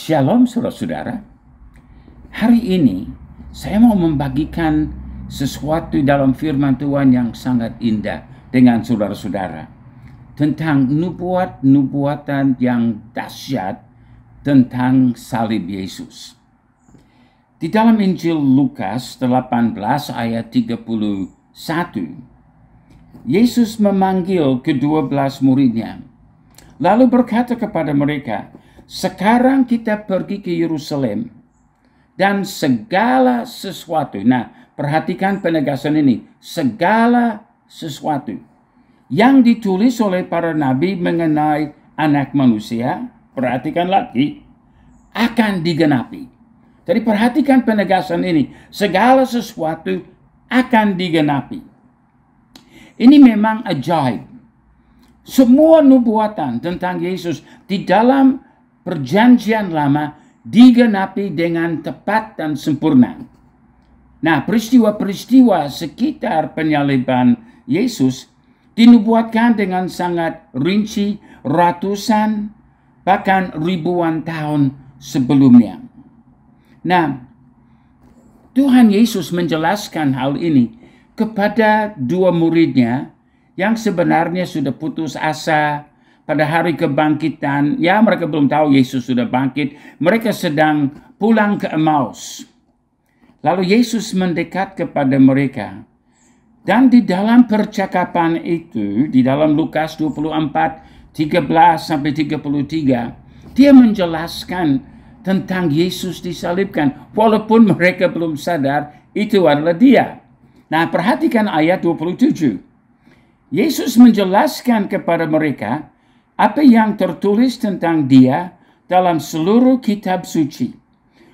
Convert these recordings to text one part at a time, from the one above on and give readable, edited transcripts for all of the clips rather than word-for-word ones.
Shalom saudara-saudara. Hari ini saya mau membagikan sesuatu dalam firman Tuhan yang sangat indah dengan saudara-saudara. Tentang nubuatan yang dahsyat tentang salib Yesus. Di dalam Injil Lukas 18 ayat 31, Yesus memanggil ke-12 muridnya, lalu berkata kepada mereka, "Sekarang kita pergi ke Yerusalem, dan segala sesuatu," nah perhatikan penegasan ini, segala sesuatu yang ditulis oleh para nabi mengenai anak manusia, perhatikan lagi, akan digenapi. Jadi perhatikan penegasan ini, segala sesuatu akan digenapi. Ini memang ajaib. Semua nubuatan tentang Yesus di dalam Perjanjian Lama digenapi dengan tepat dan sempurna. Nah, peristiwa-peristiwa sekitar penyaliban Yesus dinubuatkan dengan sangat rinci ratusan bahkan ribuan tahun sebelumnya. Nah, Tuhan Yesus menjelaskan hal ini kepada dua muridnya yang sebenarnya sudah putus asa pada hari kebangkitan. Ya, mereka belum tahu Yesus sudah bangkit. Mereka sedang pulang ke Emmaus. Lalu Yesus mendekat kepada mereka. Dan di dalam percakapan itu, di dalam Lukas 24, 13-33, dia menjelaskan tentang Yesus disalibkan. Walaupun mereka belum sadar itu adalah dia. Nah, perhatikan ayat 27. Yesus menjelaskan kepada mereka apa yang tertulis tentang dia dalam seluruh kitab suci.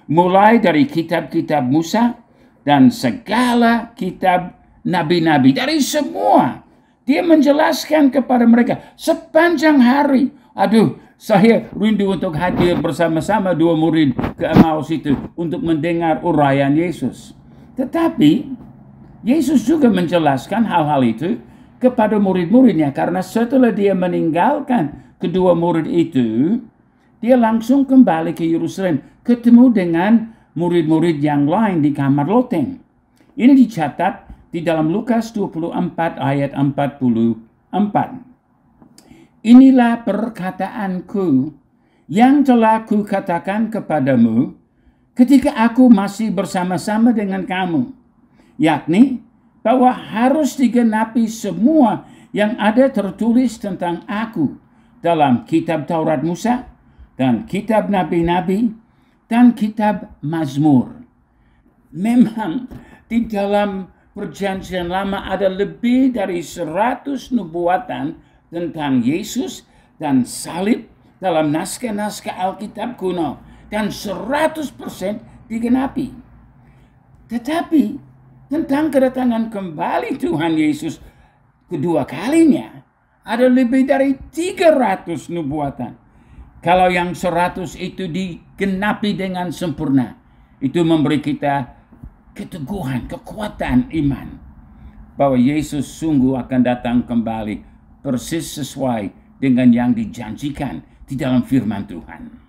Mulai dari kitab-kitab Musa dan segala kitab nabi-nabi. Dari semua. Dia menjelaskan kepada mereka sepanjang hari. Aduh, saya rindu untuk hadir bersama-sama dua murid ke Emmaus itu untuk mendengar uraian Yesus. Tetapi Yesus juga menjelaskan hal-hal itu kepada murid-muridnya, karena setelah dia meninggalkan kedua murid itu, dia langsung kembali ke Yerusalem, ketemu dengan murid-murid yang lain di kamar loteng. Ini dicatat di dalam Lukas 24 ayat 44. "Inilah perkataanku yang telah kukatakan kepadamu ketika aku masih bersama-sama dengan kamu, yakni bahwa harus digenapi semua yang ada tertulis tentang aku dalam kitab Taurat Musa dan kitab nabi-nabi dan kitab Mazmur." Memang di dalam Perjanjian Lama ada lebih dari 100 nubuatan tentang Yesus dan salib dalam naskah-naskah Alkitab kuno, dan 100% digenapi. Tetapi tentang kedatangan kembali Tuhan Yesus kedua kalinya, ada lebih dari 300 nubuatan. Kalau yang 100 itu digenapi dengan sempurna, itu memberi kita keteguhan, kekuatan iman bahwa Yesus sungguh akan datang kembali persis sesuai dengan yang dijanjikan di dalam firman Tuhan.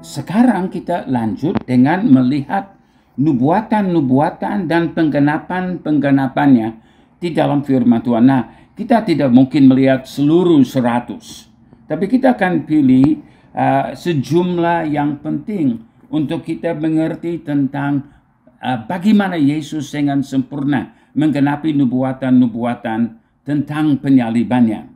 Sekarang kita lanjut dengan melihat nubuatan-nubuatan dan penggenapan-penggenapannya di dalam firman Tuhan. Nah, kita tidak mungkin melihat seluruh 100, tapi kita akan pilih sejumlah yang penting untuk kita mengerti tentang bagaimana Yesus dengan sempurna menggenapi nubuatan-nubuatan tentang penyalibannya.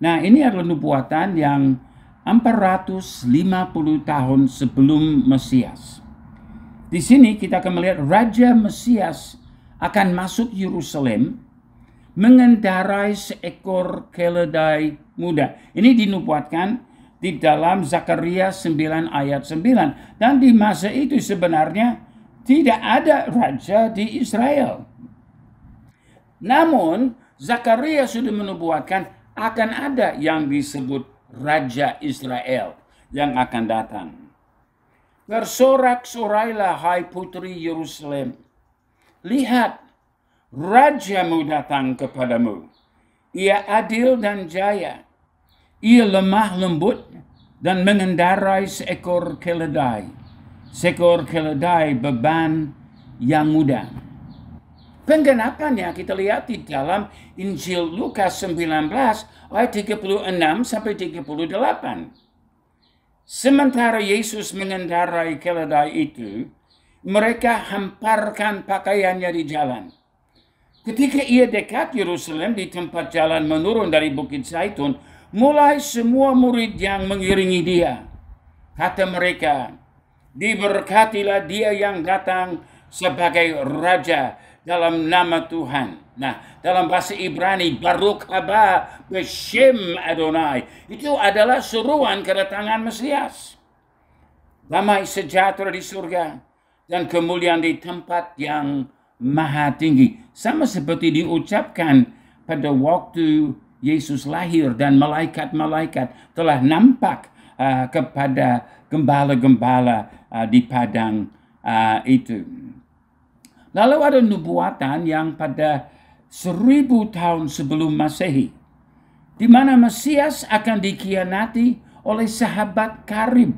Nah, ini adalah nubuatan yang 450 tahun sebelum Mesias. Di sini kita akan melihat Raja Mesias akan masuk Yerusalem mengendarai seekor keledai muda. Ini dinubuatkan di dalam Zakaria 9 ayat 9. Dan di masa itu sebenarnya tidak ada raja di Israel. Namun Zakaria sudah menubuatkan akan ada yang disebut Raja Israel yang akan datang. Bersorak-sorailah hai putri Yerusalem. Lihat, Rajamu datang kepadamu. Ia adil dan jaya. Ia lemah lembut dan mengendarai seekor keledai. Seekor keledai beban yang mudah. Penggenapannya kita lihat di dalam Injil Lukas 19 ayat 36 sampai 38. Sementara Yesus mengendarai keledai itu, mereka hamparkan pakaiannya di jalan. Ketika ia dekat Yerusalem di tempat jalan menurun dari Bukit Zaitun, mulai semua murid yang mengiringi dia. Kata mereka, diberkatilah dia yang datang sebagai Raja dalam nama Tuhan. Nah, dalam bahasa Ibrani, Baruch haba b'shem Adonai. Itu adalah seruan kedatangan Mesias. Damai sejahtera di surga dan kemuliaan di tempat yang maha tinggi. Sama seperti diucapkan pada waktu Yesus lahir dan malaikat-malaikat telah nampak kepada gembala-gembala di padang itu. Lalu ada nubuatan yang pada 1000 tahun sebelum Masehi, di mana Mesias akan dikhianati oleh sahabat karib.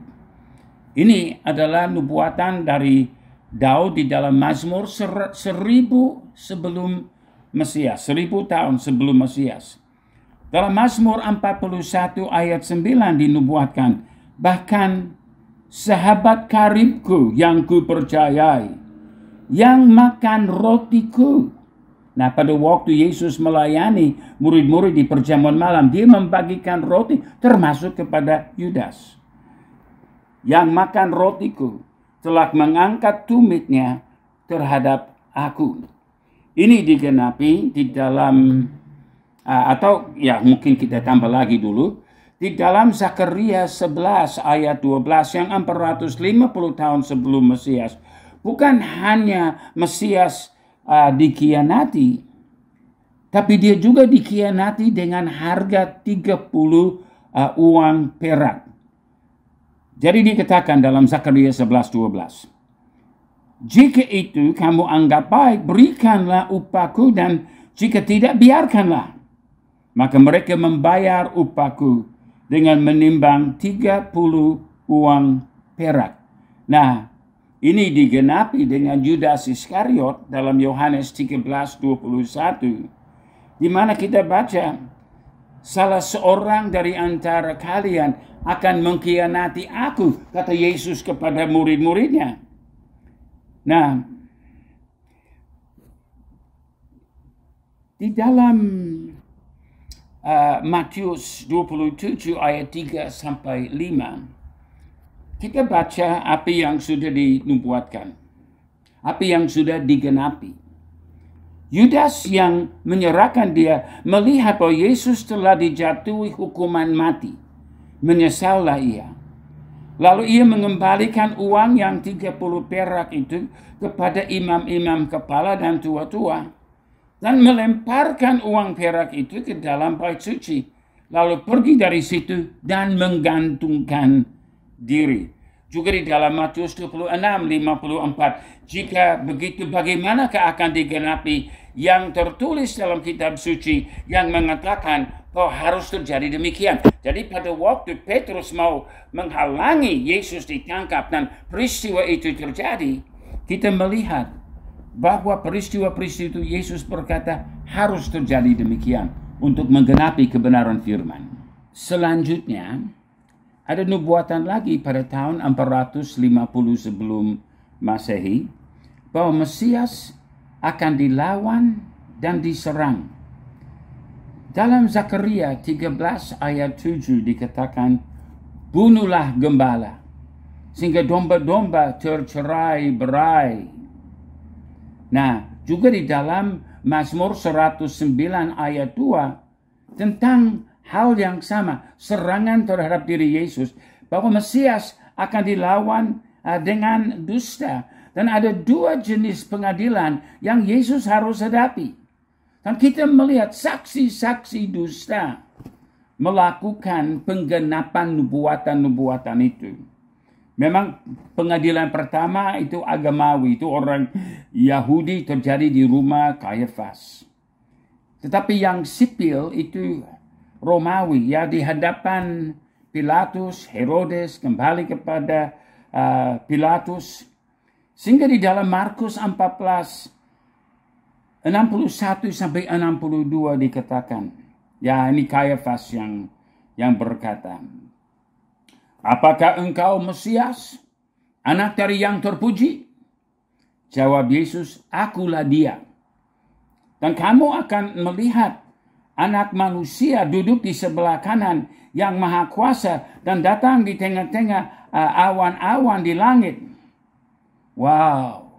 Ini adalah nubuatan dari Daud di dalam Mazmur 1000 sebelum Mesias, 1000 tahun sebelum Mesias. Dalam Mazmur 41 ayat 9 dinubuatkan, bahkan sahabat karibku yang kupercayai, yang makan rotiku. Nah, pada waktu Yesus melayani murid-murid di perjamuan malam, dia membagikan roti termasuk kepada Yudas. Yang makan rotiku telah mengangkat tumitnya terhadap aku. Ini digenapi di dalam, atau ya mungkin kita tambah lagi dulu, di dalam Zakaria 11 ayat 12 yang 450 tahun sebelum Mesias. Bukan hanya Mesias dikhianati, tapi dia juga dikhianati dengan harga 30 uang perak. Jadi dikatakan dalam Zakaria 11:12, jika itu kamu anggap baik, berikanlah upahku, dan jika tidak, biarkanlah. Maka mereka membayar upahku dengan menimbang 30 uang perak. Nah, ini digenapi dengan Yudas Iskariot dalam Yohanes 13:21, di mana kita baca, salah seorang dari antara kalian akan mengkhianati aku, kata Yesus kepada murid-muridnya. Nah, di dalam Matius 27 ayat 3 sampai 5, kita baca apa yang sudah dinubuatkan, apa yang sudah digenapi. Yudas yang menyerahkan dia melihat bahwa Yesus telah dijatuhi hukuman mati. Menyesallah ia. Lalu ia mengembalikan uang yang 30 perak itu kepada imam-imam kepala dan tua-tua, dan melemparkan uang perak itu ke dalam bait suci. Lalu pergi dari situ dan menggantungkan diri. Juga di dalam Matius 26:54, jika begitu bagaimanakah akan digenapi yang tertulis dalam kitab suci yang mengatakan bahwa harus terjadi demikian. Jadi pada waktu Petrus mau menghalangi Yesus ditangkap dan peristiwa itu terjadi, kita melihat bahwa peristiwa-peristiwa itu Yesus berkata harus terjadi demikian untuk menggenapi kebenaran firman. Selanjutnya, ada nubuatan lagi pada tahun 450 sebelum Masehi bahwa Mesias akan dilawan dan diserang. Dalam Zakaria 13 ayat 7 dikatakan, bunuhlah gembala sehingga domba-domba tercerai-berai. Nah, juga di dalam Mazmur 109 ayat 2 tentang hal yang sama, serangan terhadap diri Yesus, bahwa Mesias akan dilawan dengan dusta. Dan ada dua jenis pengadilan yang Yesus harus hadapi. Dan kita melihat saksi-saksi dusta melakukan penggenapan nubuatan-nubuatan itu. Memang pengadilan pertama itu agamawi, itu orang Yahudi terjadi di rumah Kayafas. Tetapi yang sipil itu Romawi, ya, di hadapan Pilatus, Herodes, kembali kepada Pilatus. Sehingga di dalam Markus 14, 61 sampai 62 dikatakan, ya, ini Kayafas yang berkata, apakah engkau Mesias, anak dari yang terpuji? Jawab Yesus, akulah dia. Dan kamu akan melihat anak manusia duduk di sebelah kanan yang maha kuasa dan datang di tengah-tengah awan-awan di langit. Wow.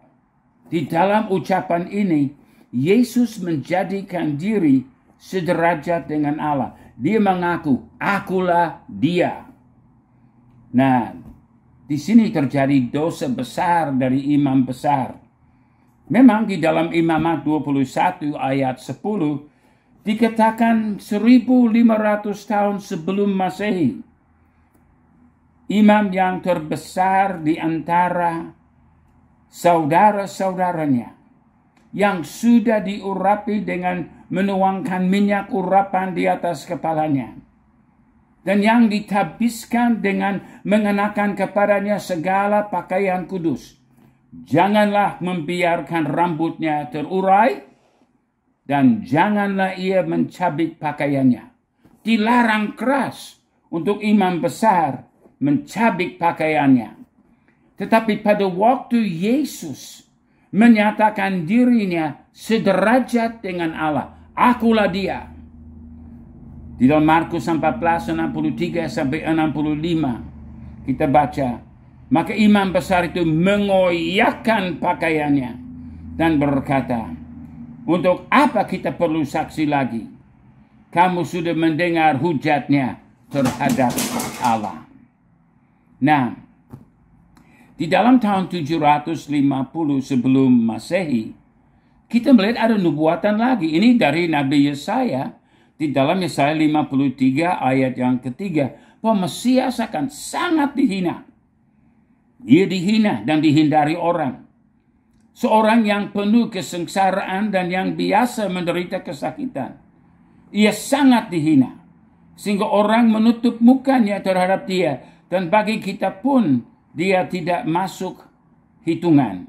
Di dalam ucapan ini, Yesus menjadikan diri sederajat dengan Allah. Dia mengaku, akulah dia. Nah, di sini terjadi dosa besar dari imam besar. Memang di dalam Imamat 21 ayat 10 dikatakan 1500 tahun sebelum Masehi, imam yang terbesar di antara saudara-saudaranya yang sudah diurapi dengan menuangkan minyak urapan di atas kepalanya, dan yang ditabiskan dengan mengenakan kepadanya segala pakaian kudus. Janganlah membiarkan rambutnya terurai, dan janganlah ia mencabik pakaiannya. Dilarang keras untuk imam besar mencabik pakaiannya. Tetapi pada waktu Yesus menyatakan dirinya sederajat dengan Allah, akulah dia. Di dalam Markus 14, 63 sampai 65 kita baca, maka imam besar itu mengoyakkan pakaiannya dan berkata, untuk apa kita perlu saksi lagi? Kamu sudah mendengar hujatnya terhadap Allah. Nah, di dalam tahun 750 sebelum Masehi, kita melihat ada nubuatan lagi. Ini dari Nabi Yesaya. Di dalam Yesaya 53 ayat yang ketiga, bahwa Mesias akan sangat dihina. Dia dihina dan dihindari orang. Seorang yang penuh kesengsaraan dan yang biasa menderita kesakitan. Ia sangat dihina, sehingga orang menutup mukanya terhadap dia. Dan bagi kita pun, dia tidak masuk hitungan.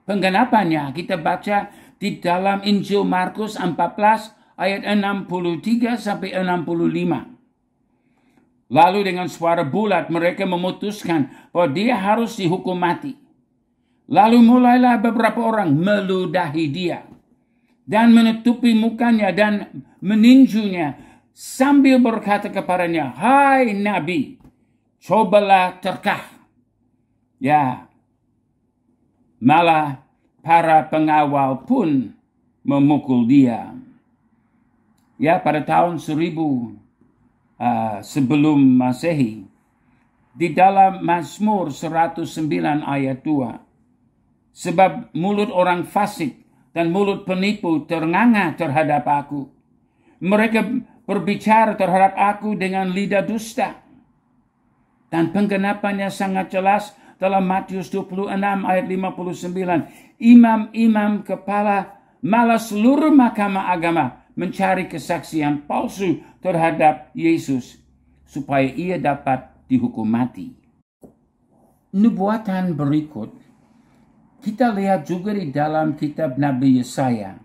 Penggenapannya kita baca di dalam Injil Markus 14 ayat 63 sampai 65. Lalu dengan suara bulat mereka memutuskan bahwa dia harus dihukum mati. Lalu mulailah beberapa orang meludahi dia dan menutupi mukanya dan meninjunya sambil berkata kepadanya, hai Nabi, cobalah terkah. Ya, malah para pengawal pun memukul dia. Ya, pada tahun 1000 sebelum Masehi, di dalam Mazmur 109 ayat 2, sebab mulut orang fasik dan mulut penipu ternganga terhadap aku. Mereka berbicara terhadap aku dengan lidah dusta. Dan penggenapannya sangat jelas dalam Matius 26 ayat 59. Imam-imam kepala malah seluruh mahkamah agama mencari kesaksian palsu terhadap Yesus supaya ia dapat dihukum mati. Nubuatan berikut kita lihat juga di dalam kitab Nabi Yesaya.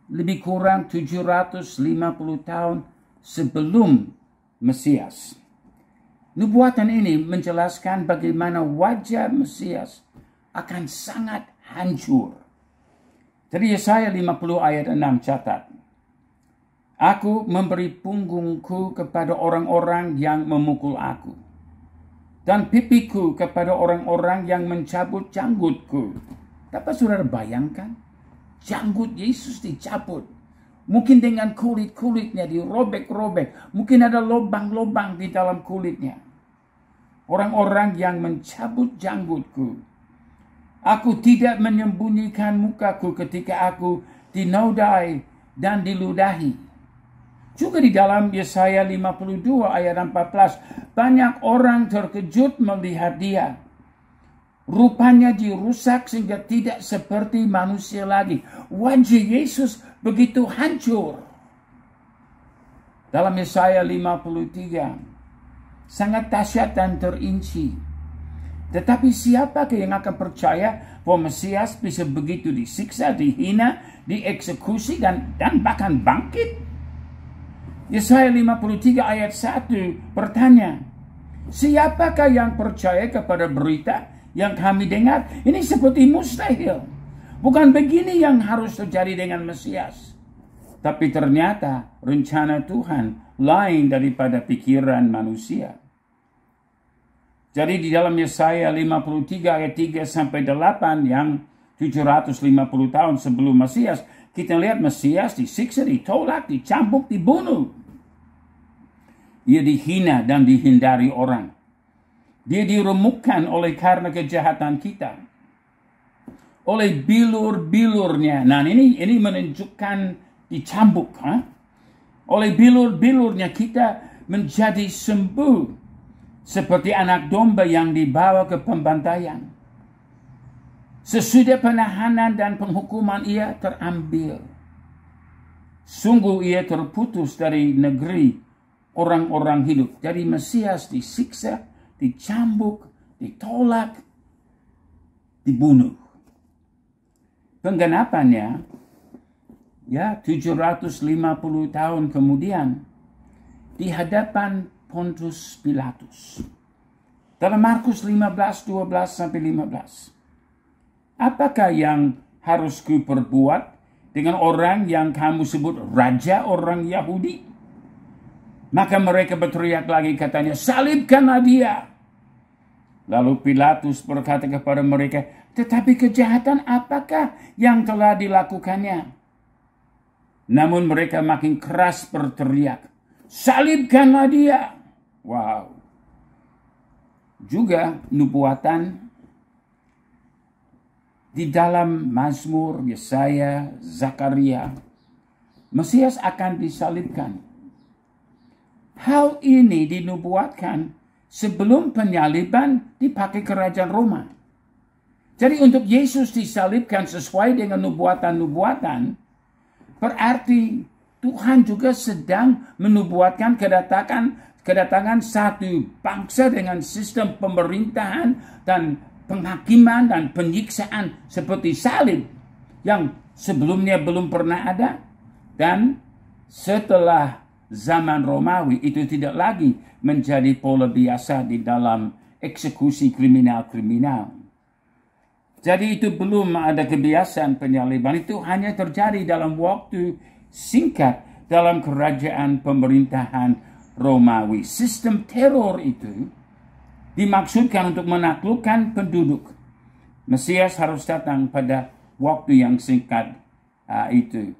Lebih kurang 750 tahun sebelum Mesias. Nubuatan ini menjelaskan bagaimana wajah Mesias akan sangat hancur. Dari Yesaya 50 ayat 6 catat, aku memberi punggungku kepada orang-orang yang memukul aku, dan pipiku kepada orang-orang yang mencabut janggutku. Dapat saudara bayangkan? Janggut Yesus dicabut. Mungkin dengan kulit-kulitnya dirobek-robek. Mungkin ada lubang-lubang di dalam kulitnya. Orang-orang yang mencabut janggutku. Aku tidak menyembunyikan mukaku ketika aku dinodai dan diludahi. Juga di dalam Yesaya 52 ayat 14, banyak orang terkejut melihat dia. Rupanya dirusak sehingga tidak seperti manusia lagi. Wajah Yesus begitu hancur. Dalam Yesaya 53, sangat dahsyat dan terinci. Tetapi siapakah yang akan percaya bahwa Mesias bisa begitu disiksa, dihina, dieksekusi, dan bahkan bangkit? Yesaya 53 ayat 1 bertanya, siapakah yang percaya kepada berita yang kami dengar? Ini seperti mustahil. Bukan begini yang harus terjadi dengan Mesias. Tapi ternyata rencana Tuhan lain daripada pikiran manusia. Jadi di dalam Yesaya 53 ayat 3 sampai 8 yang 750 tahun sebelum Mesias, kita lihat Mesias disiksa, ditolak, dicambuk, dibunuh. Ia dihina dan dihindari orang. Dia diremukkan oleh karena kejahatan kita. Oleh bilur-bilurnya. Nah ini menunjukkan dicambuk. Oleh bilur-bilurnya kita menjadi sembuh. Seperti anak domba yang dibawa ke pembantaian. Sesudah penahanan dan penghukuman ia terambil. Sungguh ia terputus dari negeri orang-orang hidup. Jadi Mesias disiksa, dicambuk, ditolak, dibunuh. Penggenapannya, ya 750 tahun kemudian, di hadapan Pontius Pilatus. Dalam Markus 15, 12 sampai 15. Apakah yang harus kuperbuat dengan orang yang kamu sebut raja orang Yahudi? Maka mereka berteriak lagi, katanya, salibkanlah dia. Lalu Pilatus berkata kepada mereka, tetapi kejahatan apakah yang telah dilakukannya? Namun mereka makin keras berteriak, salibkanlah dia. Wow. Juga nubuatan di dalam Mazmur, Yesaya, Zakaria, Mesias akan disalibkan. Hal ini dinubuatkan sebelum penyaliban dipakai kerajaan Roma. Jadi untuk Yesus disalibkan sesuai dengan nubuatan-nubuatan, berarti Tuhan juga sedang menubuatkan kedatangan satu bangsa dengan sistem pemerintahan dan penghakiman dan penyiksaan seperti salib yang sebelumnya belum pernah ada. Dan setelah zaman Romawi itu tidak lagi menjadi pola biasa di dalam eksekusi kriminal-kriminal. Jadi itu belum ada kebiasaan penyaliban. Itu hanya terjadi dalam waktu singkat dalam kerajaan pemerintahan Romawi. Sistem teror itu dimaksudkan untuk menaklukkan penduduk. Mesias harus datang pada waktu yang singkat itu.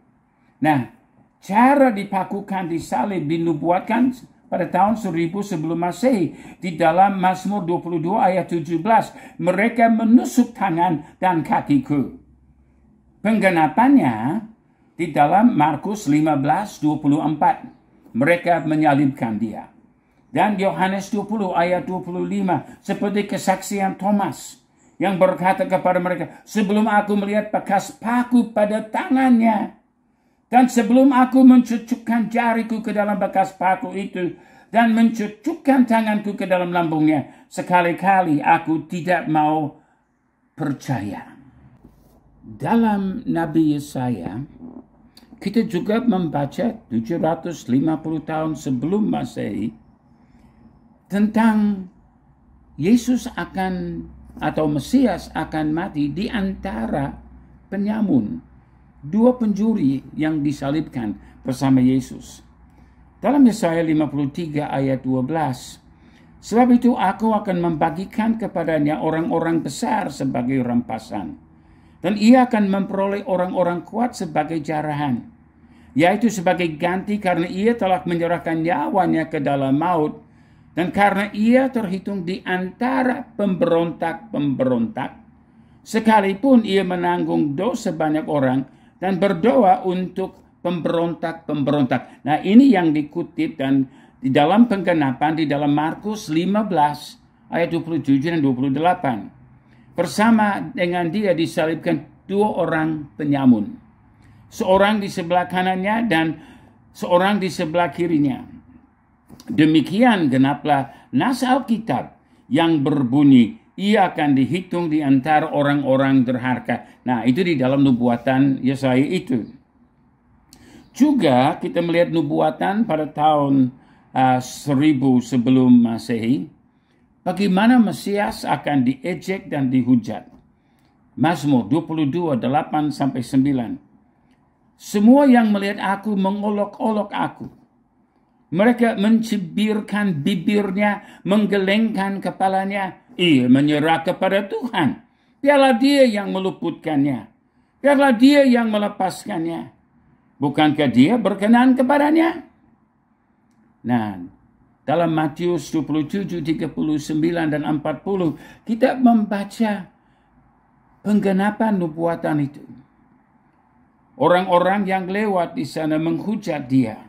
Nah, cara dipakukan di salib dinubuatkan pada tahun 1000 sebelum Masehi. Di dalam Mazmur 22 ayat 17, mereka menusuk tangan dan kakiku. Penggenapannya di dalam Markus 15:24, mereka menyalibkan dia. Dan Yohanes 20 ayat 25, seperti kesaksian Thomas yang berkata kepada mereka, sebelum aku melihat bekas paku pada tangannya, dan sebelum aku mencucukkan jariku ke dalam bekas paku itu, dan mencucukkan tanganku ke dalam lambungnya, sekali-kali aku tidak mau percaya. Dalam Nabi Yesaya, kita juga membaca 750 tahun sebelum Masehi, tentang Yesus akan, atau Mesias akan mati di antara penyamun. Dua pencuri yang disalibkan bersama Yesus. Dalam Yesaya 53 ayat 12, sebab itu aku akan membagikan kepadanya orang-orang besar sebagai rampasan, dan ia akan memperoleh orang-orang kuat sebagai jarahan, yaitu sebagai ganti karena ia telah menyerahkan nyawanya ke dalam maut, dan karena ia terhitung di antara pemberontak-pemberontak, sekalipun ia menanggung dosa banyak orang dan berdoa untuk pemberontak-pemberontak. Nah, ini yang dikutip dan di dalam penggenapan di dalam Markus 15 ayat 27 dan 28. Bersama dengan dia disalibkan 2 orang penyamun. Seorang di sebelah kanannya dan seorang di sebelah kirinya. Demikian genaplah nas Alkitab yang berbunyi, ia akan dihitung di antara orang-orang derhaka. Nah, itu di dalam nubuatan Yesaya itu. Juga kita melihat nubuatan pada tahun 1000 sebelum Masehi, bagaimana Mesias akan diejek dan dihujat. Mazmur 22, 8-9. Semua yang melihat aku mengolok-olok aku. Mereka mencibirkan bibirnya, menggelengkan kepalanya. Ia menyerah kepada Tuhan. Biarlah dia yang meluputkannya. Biarlah dia yang melepaskannya. Bukankah dia berkenan kepadanya? Nah, dalam Matius 27, 39 dan 40, kita membaca penggenapan nubuatan itu. Orang-orang yang lewat di sana menghujat dia.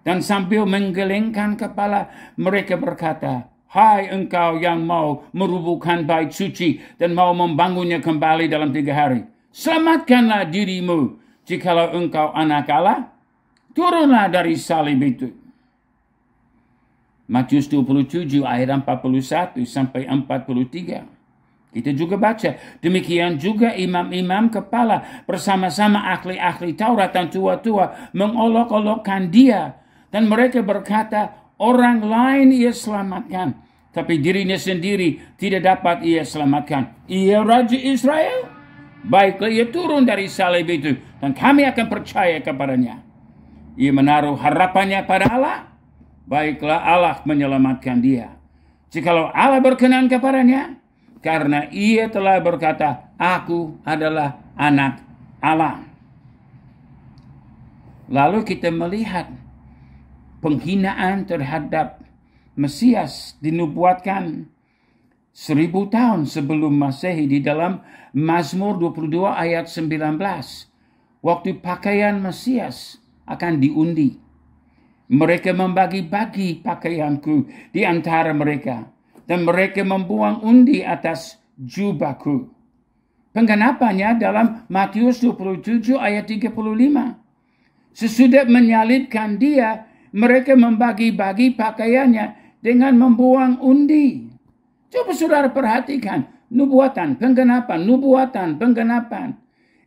Dan sambil menggelengkan kepala, mereka berkata, hai engkau yang mau merubuhkan bait suci dan mau membangunnya kembali dalam 3 hari. Selamatkanlah dirimu jikalau engkau anak Allah. Turunlah dari salib itu. Matius 27 ayat 41 sampai 43. Kita juga baca, demikian juga imam-imam kepala bersama-sama ahli-ahli Taurat dan tua-tua mengolok-olokkan dia. Dan mereka berkata, orang lain ia selamatkan, tapi dirinya sendiri tidak dapat ia selamatkan. Ia Raja Israel, baiklah ia turun dari salib itu, dan kami akan percaya kepadanya. Ia menaruh harapannya pada Allah, baiklah Allah menyelamatkan dia. Jikalau Allah berkenan kepadanya, karena ia telah berkata, aku adalah anak Allah. Lalu kita melihat penghinaan terhadap Mesias dinubuatkan 1000 tahun sebelum Masehi di dalam Mazmur 22 ayat 19. Waktu pakaian Mesias akan diundi. Mereka membagi-bagi pakaianku di antara mereka. Dan mereka membuang undi atas jubahku. Penggenapannya dalam Matius 27 ayat 35. Sesudah menyalibkan dia, mereka membagi-bagi pakaiannya dengan membuang undi. Coba saudara perhatikan. Nubuatan, penggenapan, nubuatan, penggenapan.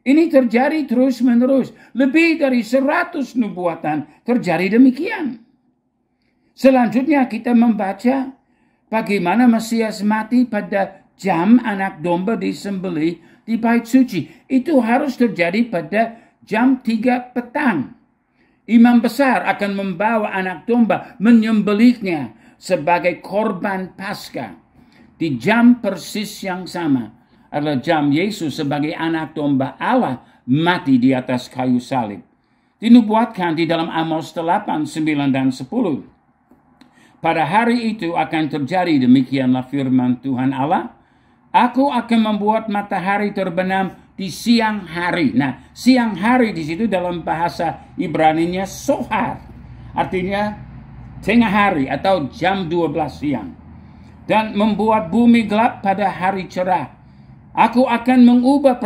Ini terjadi terus-menerus. Lebih dari 100 nubuatan terjadi demikian. Selanjutnya kita membaca bagaimana Mesias mati pada jam anak domba disembelih di bait suci. Itu harus terjadi pada jam 3 petang. Imam besar akan membawa anak domba, menyembelihnya sebagai korban Paskah. Di jam persis yang sama adalah jam Yesus sebagai anak domba Allah mati di atas kayu salib. Dinubuatkan di dalam Amos 8, 9, dan 10. Pada hari itu akan terjadi demikianlah firman Tuhan Allah. Aku akan membuat matahari terbenam di siang hari. Nah, siang hari di situ dalam bahasa Ibraninya sohar. Artinya tengah hari atau jam 12 siang. Dan membuat bumi gelap pada hari cerah. Aku akan mengubah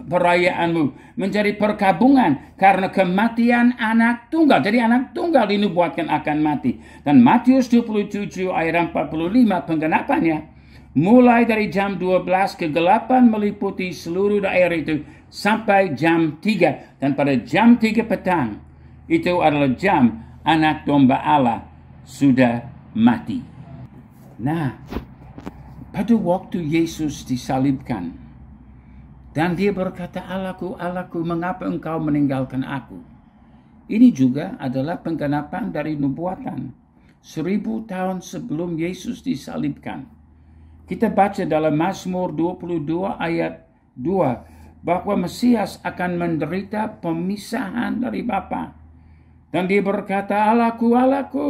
perayaanmu menjadi perkabungan karena kematian anak tunggal. Jadi anak tunggal dinubuatkan akan mati. Dan Matius 27 ayat 45 penggenapannya. Mulai dari jam 12 kegelapan meliputi seluruh daerah itu sampai jam 3. Dan pada jam 3 petang itu adalah jam anak domba Allah sudah mati. Nah, pada waktu Yesus disalibkan dan dia berkata, Allahku, Allahku, mengapa engkau meninggalkan aku? Ini juga adalah penggenapan dari nubuatan 1000 tahun sebelum Yesus disalibkan. Kita baca dalam Mazmur 22 ayat 2 bahwa Mesias akan menderita pemisahan dari Bapa. Dan dia berkata, Allahku, Allahku,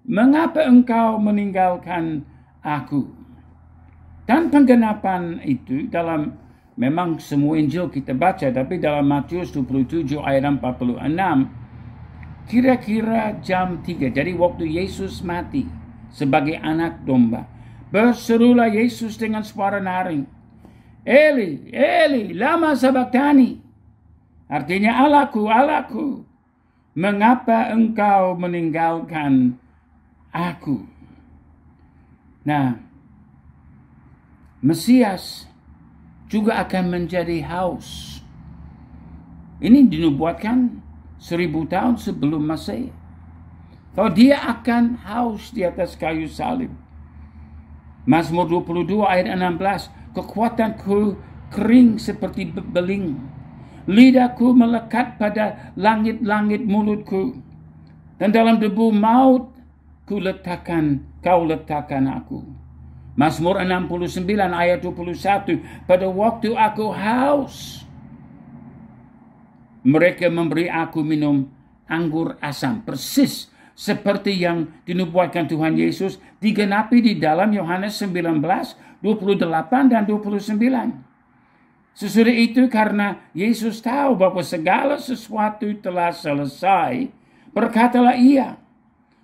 mengapa engkau meninggalkan aku? Dan penggenapan itu dalam Memang semua Injil kita baca, tapi dalam Matius 27 ayat 46, kira-kira jam 3, jadi waktu Yesus mati sebagai anak domba, berserulah Yesus dengan suara nyaring, Eli, Eli, lama sabachthani. Artinya, Allahku, Allahku, mengapa engkau meninggalkan aku? Nah, Mesias juga akan menjadi haus. Ini dinubuatkan 1000 tahun sebelum Masehi. Kalau dia akan haus di atas kayu salib. Mazmur 22 ayat 16, kekuatanku kering seperti beling. Lidahku melekat pada langit-langit mulutku. Dan dalam debu maut kau letakkan aku. Mazmur 69 ayat 21, pada waktu aku haus, mereka memberi aku minum anggur asam. Persis seperti yang dinubuatkan Tuhan Yesus, digenapi di dalam Yohanes 19, 28 dan 29. Sesudah itu, karena Yesus tahu bahwa segala sesuatu telah selesai, berkatalah ia,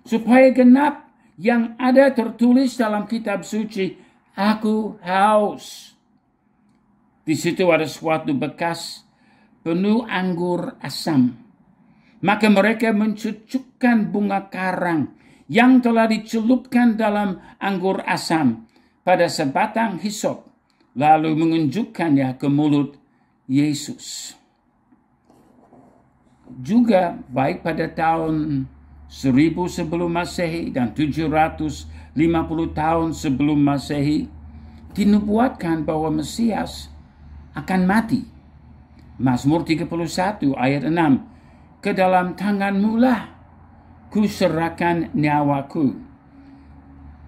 supaya genap yang ada tertulis dalam kitab suci, aku haus. Di situ ada suatu bekas penuh anggur asam. Maka mereka mencucukkan bunga karang yang telah dicelupkan dalam anggur asam pada sebatang hisop, lalu menunjukkannya ke mulut Yesus. Juga baik pada tahun 1000 sebelum Masehi dan 750 tahun sebelum Masehi, dinubuatkan bahwa Mesias akan mati. Mazmur 31 ayat 6, ke dalam tanganmu lah ku serahkan nyawaku.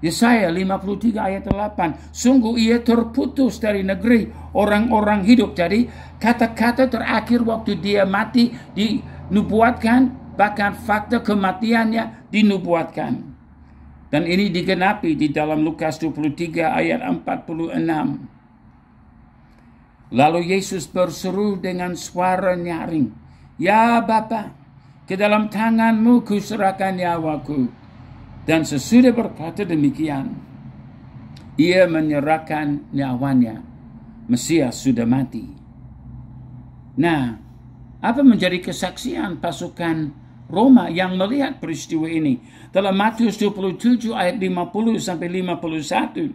Yesaya 53 ayat 8, sungguh ia terputus dari negeri orang-orang hidup. Jadi kata-kata terakhir waktu dia mati dinubuatkan, bahkan fakta kematiannya dinubuatkan. Dan ini digenapi di dalam Lukas 23 ayat 46. Lalu Yesus berseru dengan suara nyaring, ya Bapa, ke dalam tanganmu ku serahkan nyawaku. Dan sesudah berkata demikian, ia menyerahkan nyawanya. Mesias sudah mati. Nah, apa menjadi kesaksian pasukan Roma yang melihat peristiwa ini? Dalam Matius 27 ayat 50 sampai 51.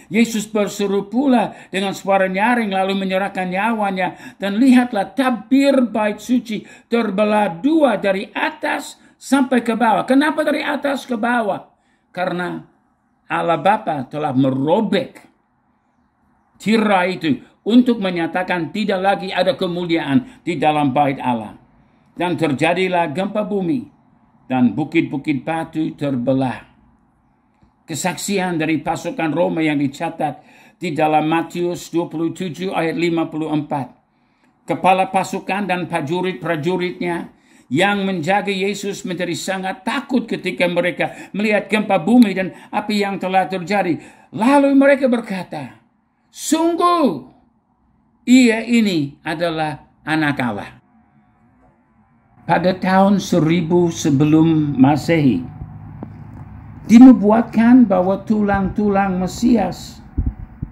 Yesus berseru pula dengan suara nyaring lalu menyerahkan nyawanya, dan lihatlah tabir bait suci terbelah dua dari atas sampai ke bawah. Kenapa dari atas ke bawah? Karena Allah Bapa telah merobek tirai itu untuk menyatakan tidak lagi ada kemuliaan di dalam bait Allah. Dan terjadilah gempa bumi dan bukit-bukit batu terbelah. Kesaksian dari pasukan Roma yang dicatat di dalam Matius 27 ayat 54. Kepala pasukan dan prajurit-prajuritnya yang menjaga Yesus menjadi sangat takut ketika mereka melihat gempa bumi dan apa yang telah terjadi. Lalu mereka berkata, sungguh ia ini adalah anak Allah. Pada tahun 1000 sebelum Masehi, dinubuatkan bahwa tulang-tulang Mesias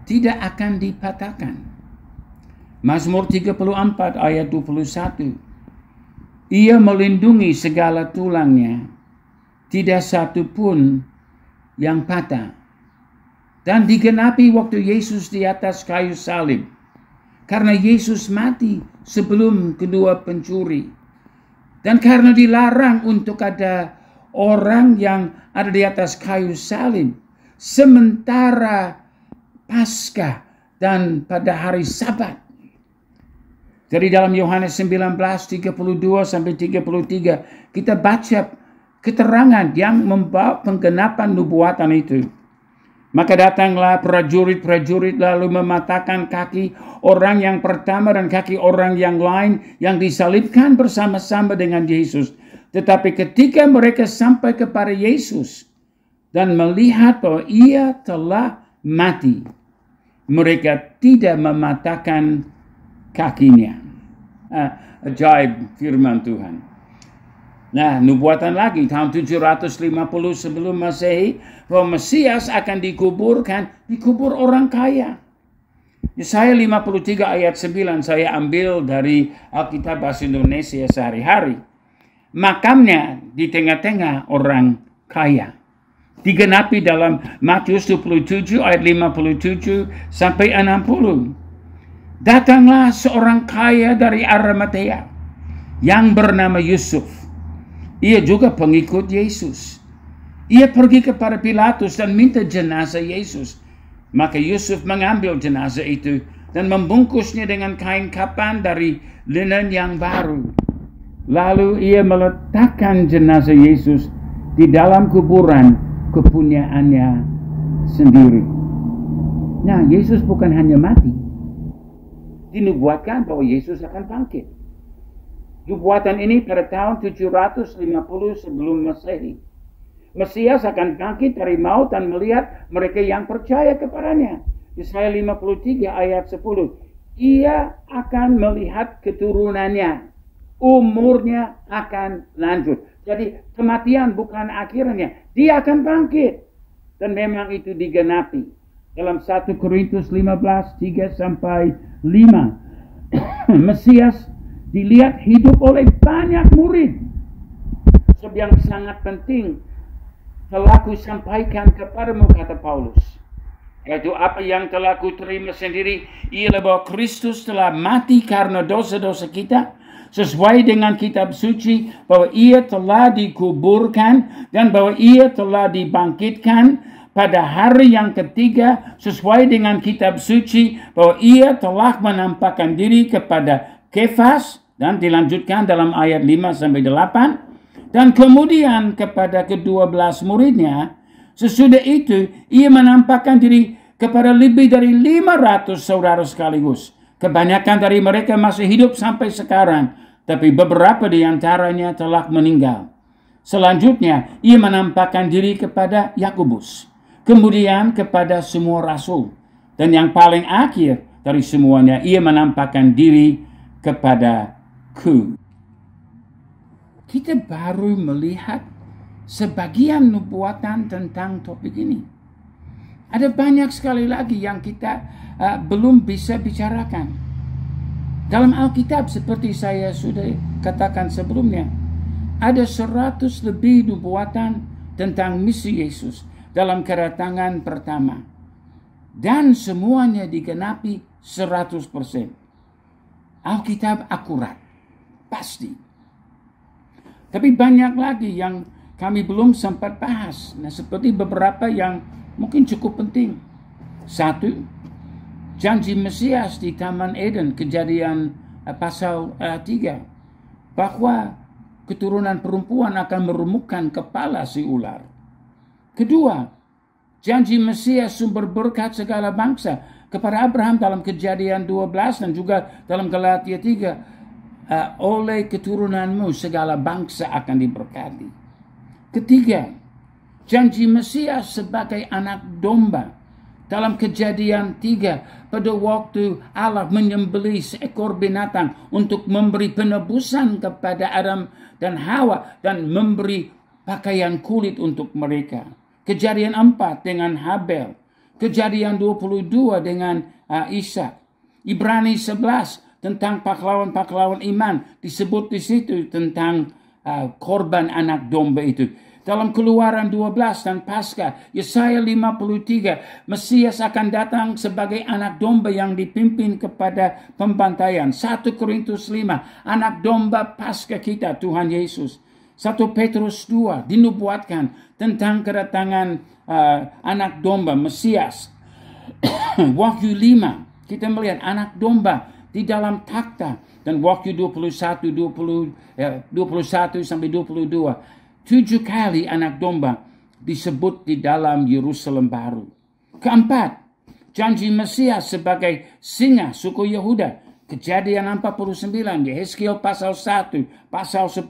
tidak akan dipatahkan. Mazmur 34 ayat 21. Ia melindungi segala tulangnya, tidak satu pun yang patah. Dan digenapi waktu Yesus di atas kayu salib. Karena Yesus mati sebelum kedua pencuri. Dan karena dilarang untuk ada orang yang ada di atas kayu salib sementara Paskah dan pada hari Sabat. Jadi dalam Yohanes 19, 32 sampai 33 kita baca keterangan yang membawa penggenapan nubuatan itu. Maka datanglah prajurit-prajurit lalu mematahkan kaki orang yang pertama dan kaki orang yang lain yang disalibkan bersama-sama dengan Yesus. Tetapi ketika mereka sampai kepada Yesus dan melihat bahwa ia telah mati, mereka tidak mematahkan kakinya. Ajaib firman Tuhan. Nah, nubuatan lagi tahun 750 sebelum Masehi bahwa Mesias akan dikubur orang kaya. Yesaya 53 ayat 9 saya ambil dari Alkitab Bahasa Indonesia sehari-hari. Makamnya di tengah-tengah orang kaya. Digenapi dalam Matius 27 ayat 57 sampai 60. Datanglah seorang kaya dari Arimatea yang bernama Yusuf. Ia juga pengikut Yesus. Ia pergi kepada Pilatus dan minta jenazah Yesus. Maka Yusuf mengambil jenazah itu dan membungkusnya dengan kain kapan dari linen yang baru. Lalu ia meletakkan jenazah Yesus di dalam kuburan kepunyaannya sendiri. Nah, Yesus bukan hanya mati. Dinubuatkan bahwa Yesus akan bangkit. Nubuatan ini pada tahun 750 sebelum Masehi. Mesias akan bangkit dari maut dan melihat mereka yang percaya kepadanya. Yesaya 53 ayat 10. Ia akan melihat keturunannya. Umurnya akan lanjut. Jadi kematian bukan akhirnya. Dia akan bangkit. Dan memang itu digenapi. Dalam 1 Korintus 15, 3 sampai 5. Mesias dilihat hidup oleh banyak murid. Sebab yang sangat penting telah ku sampaikan kepadamu, kata Paulus. Yaitu apa yang telah ku terima sendiri, ialah bahwa Kristus telah mati karena dosa-dosa kita, sesuai dengan kitab suci, bahwa ia telah dikuburkan dan bahwa ia telah dibangkitkan pada hari yang ketiga, sesuai dengan kitab suci, bahwa ia telah menampakkan diri kepada Kefas, dan dilanjutkan dalam ayat 5-8, dan kemudian kepada ke-12 muridnya. Sesudah itu, ia menampakkan diri kepada lebih dari 500 saudara sekaligus. Kebanyakan dari mereka masih hidup sampai sekarang, tapi beberapa di antaranya telah meninggal. Selanjutnya, ia menampakkan diri kepada Yakobus, kemudian kepada semua rasul. Dan yang paling akhir dari semuanya, ia menampakkan diri kepadaku. Kita baru melihat sebagian nubuatan tentang topik ini. Ada banyak sekali lagi yang kita belum bisa bicarakan. Dalam Alkitab, seperti saya sudah katakan sebelumnya, ada 100 lebih nubuatan tentang misi Yesus dalam kedatangan pertama. Dan semuanya digenapi 100%. Alkitab akurat, pasti. Tapi banyak lagi yang kami belum sempat bahas. Nah, seperti beberapa yang mungkin cukup penting. 1, janji Mesias di Taman Eden, Kejadian pasal 3. Bahwa keturunan perempuan akan meremukkan kepala si ular. 2, janji Mesias sumber berkat segala bangsa kepada Abraham dalam Kejadian 12 dan juga dalam Galatia 3. Oleh keturunanmu segala bangsa akan diberkati. 3, janji Mesias sebagai anak domba dalam Kejadian 3 pada waktu Allah menyembelih seekor binatang untuk memberi penebusan kepada Adam dan Hawa dan memberi pakaian kulit untuk mereka. Kejadian 4 dengan Habel. Kejadian 22 dengan Ishak. Ibrani 11 tentang pahlawan-pahlawan iman. Disebut di situ tentang korban anak domba itu. Dalam Keluaran 12 dan Paskah, Yesaya 53, Mesias akan datang sebagai anak domba yang dipimpin kepada pembantaian. 1 Korintus 5, anak domba Paskah kita, Tuhan Yesus. 1 Petrus 2, dinubuatkan tentang kedatangan anak domba, Mesias. Wahyu 5, kita melihat anak domba di dalam takhta. Dan Wahyu 21 sampai 22. 7 kali anak domba disebut di dalam Yerusalem baru. 4, janji Mesias sebagai singa suku Yehuda. Kejadian 49, Yehezkiel pasal 1, pasal 10,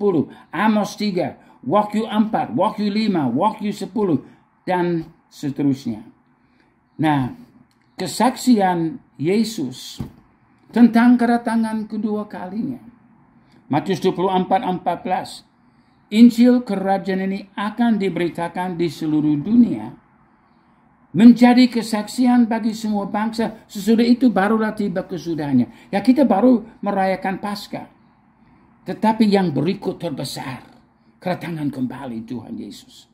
Amos 3, Wahyu 4, Wahyu 5, Wahyu 10, dan seterusnya. Nah, kesaksian Yesus tentang kedatangan kedua kalinya. Matius 24:14. Injil kerajaan ini akan diberitakan di seluruh dunia, menjadi kesaksian bagi semua bangsa. Sesudah itu barulah tiba kesudahannya. Ya, kita baru merayakan Paskah. Tetapi yang berikut terbesar, kedatangan kembali Tuhan Yesus.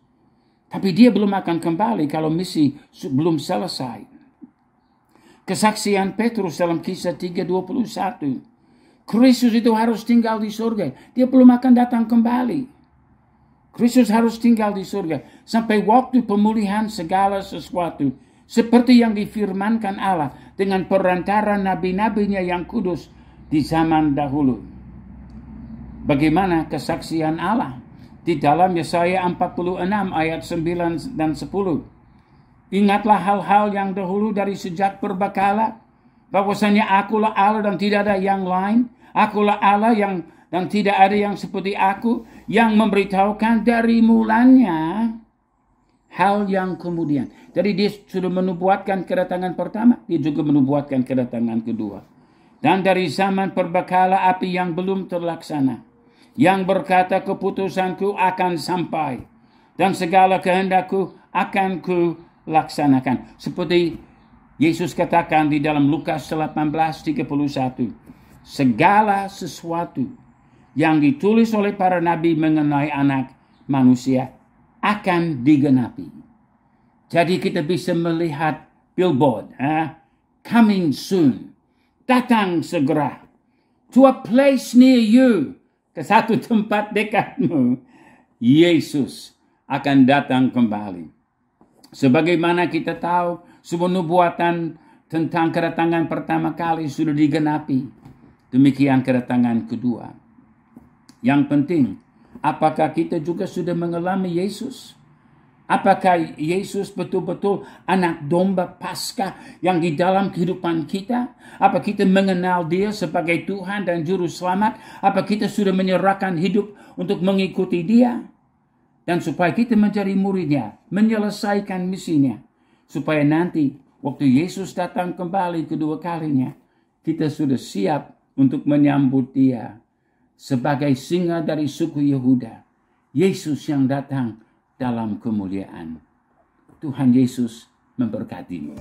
Tapi dia belum akan kembali kalau misi belum selesai. Kesaksian Petrus dalam Kisah 3:21. Kristus itu harus tinggal di surga. Dia belum akan datang kembali. Kristus harus tinggal di surga sampai waktu pemulihan segala sesuatu, seperti yang difirmankan Allah dengan perantara nabi-nabinya yang kudus di zaman dahulu. Bagaimana kesaksian Allah di dalam Yesaya 46 ayat 9 dan 10. Ingatlah hal-hal yang dahulu dari sejak purbakala, bahwasanya akulah Allah dan tidak ada yang lain. Akulah Allah dan tidak ada yang seperti aku, yang memberitahukan dari mulanya hal yang kemudian. Jadi dia sudah menubuatkan kedatangan pertama, dia juga menubuatkan kedatangan kedua. Dan dari zaman purbakala api yang belum terlaksana, yang berkata keputusanku akan sampai, dan segala kehendakku akan kulaksanakan. Seperti Yesus katakan di dalam Lukas 18:31, segala sesuatu yang ditulis oleh para nabi mengenai anak manusia akan digenapi. Jadi kita bisa melihat billboard, coming soon, datang segera, to a place near you, ke satu tempat dekatmu, Yesus akan datang kembali. Sebagaimana kita tahu, semua nubuatan tentang kedatangan pertama kali sudah digenapi. Demikian kedatangan kedua. Yang penting, apakah kita juga sudah mengalami Yesus? Apakah Yesus betul-betul anak domba Paskah yang di dalam kehidupan kita? Apa kita mengenal dia sebagai Tuhan dan Juru Selamat? Apa kita sudah menyerahkan hidup untuk mengikuti dia? Dan supaya kita menjadi muridnya, menyelesaikan misinya. Supaya nanti, waktu Yesus datang kembali kedua kalinya, kita sudah siap untuk menyambut dia. Sebagai singa dari suku Yehuda, Yesus yang datang dalam kemuliaan. Tuhan Yesus memberkatimu.